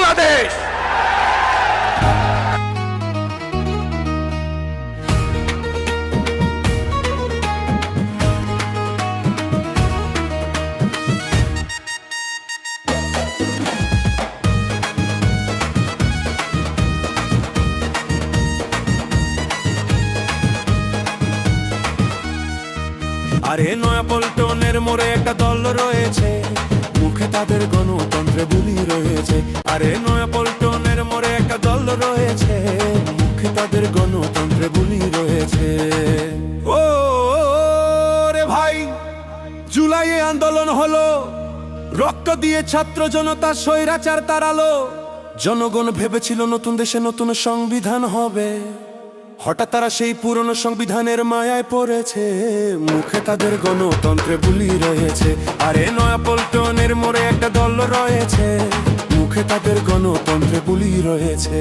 বাংলাদেশ। আরে নয়াপল্টনের মোড়ে একটা দল রয়েছে, মুখে তাদের গণতন্ত্রে বুলি রয়েছে। আরে নয়াপল্টনের মোড়ে একটা দল রয়েছে, মুখে তাদের গণতন্ত্রে বুলি রয়েছে। ও রে ভাই, জুলাইয়ে আন্দোলন হলো, রক্ত দিয়ে ছাত্র জনতা স্বৈরাচার তাড়ালো। জনগণ ভেবেছিল নতুন দেশে নতুন সংবিধান হবে, হঠাৎ তারা সেই পুরনো সংবিধানের মায়ায় পড়েছে। মুখে তাদের গণতন্ত্রে বুলি রয়েছে। আরে নয়াপল্টনের মোড়ে একটা দল রয়েছে, মুখে তাদের গণতন্ত্রে বুলি রয়েছে।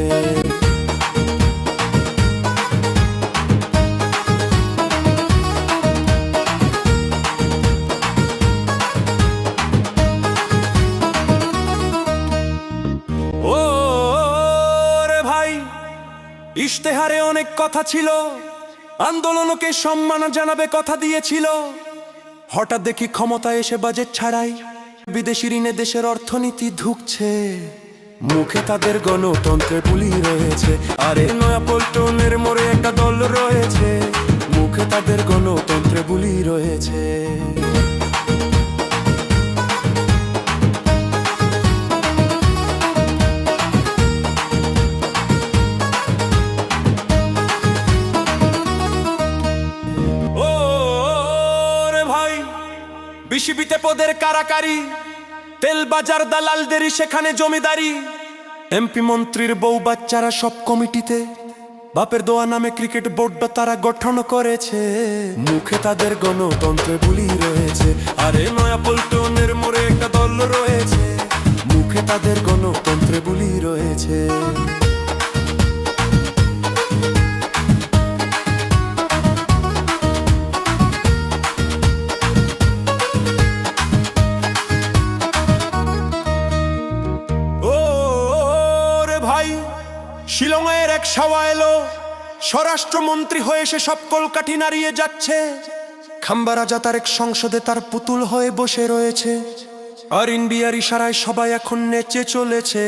ও রে ভাই, ইশতেহারে অনেক কথা ছিল, আন্দোলনকে সম্মান জানাবে কথা দিয়েছিল। হঠাৎ দেখি ক্ষমতায় এসে বাজেট ছাড়াই বিদেশি ঋণে দেশের অর্থনীতি ধুকছে। মুখে তাদের গণতন্ত্রে বুলি রয়েছে। আরে নয়াপল্টনের মোড়ে একটা দল রয়েছে, মুখে তাদের গণতন্ত্রে বুলি রয়েছে। বিসিবিতে পদের কারাকারি, তেল বাজার দালালদেরই সেখানে জমিদারি। এমপি মন্ত্রীর বউ বাচ্চারা সব কমিটিতে, বাপের দোয়া নামে ক্রিকেট বোর্ডটা তারা গঠন করেছে। মুখে তাদের গণতন্ত্রে বুলি রয়েছে। আরে নয়াপল্টনের মোড়ে একটা দল রয়েছে, মুখে তাদের গণতন্ত্রে বুলি রয়েছে। শিলংয়ের এক সাওয়া এলো, স্বরাষ্ট্রমন্ত্রী হয়ে সে সব কলকাঠি নাড়িয়ে যাচ্ছে। খাম্বা রাজা তার এক সংসদে তার পুতুল হয়ে বসে রয়েছে। আর ইন্ডিয়ার ইশারায় সবাই এখন নেচে চলেছে।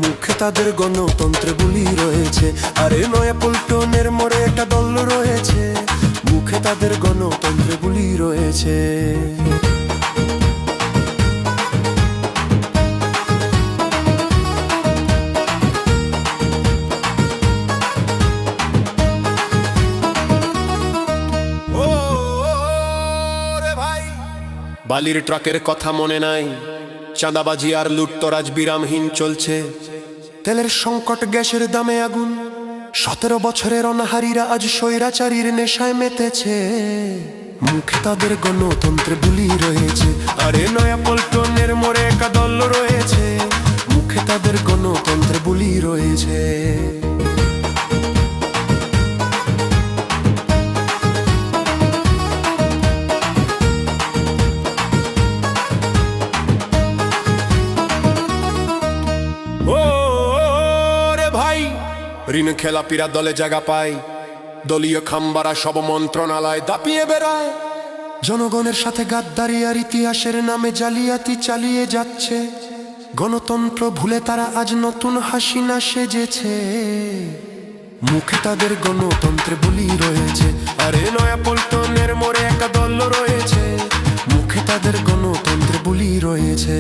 মুখে তাদের গণতন্ত্রে বুলি রয়েছে। আরে নয়াপল্টনের মোড়ে একটা দল রয়েছে, মুখে তাদের গণতন্ত্রে বুলি রয়েছে। বালির ট্রাকের কথা মনে নাই, চাঁদাবাজি আর লুটতরাজ বিরামহীন চলছে। তেলের সংকট, গ্যাসের দামে আগুন, 17 বছরের অনাহারীরা আজ স্বৈরাচারীর নেশায় মেতেছে। মুখে তাদের গণতন্ত্রে বুলি রয়েছে। আরে নয়াপল্টনের মোড়ে একটা দল রয়েছে, মুখে তাদের গণতন্ত্রে বুলি রয়েছে। ঋণ খেলাপিরা দলে জায়গা পায়, দলীয় খাম্বারা সব মন্ত্রণালয় দাপিয়ে বেড়ায়। জনগণের সাথে গাদ্দারি আর ইতিহাসের নামে জালিয়াতি চালিয়ে যাচ্ছে। গণতন্ত্র ভুলে তারা আজ নতুন হাসিনা সেজেছে। মুখে তাদের গণতন্ত্রে বুলি রয়েছে। আরে নয়াপল্টনের মোড়ে একটা দল রয়েছে, মুখে তাদের গণতন্ত্রে বুলি রয়েছে।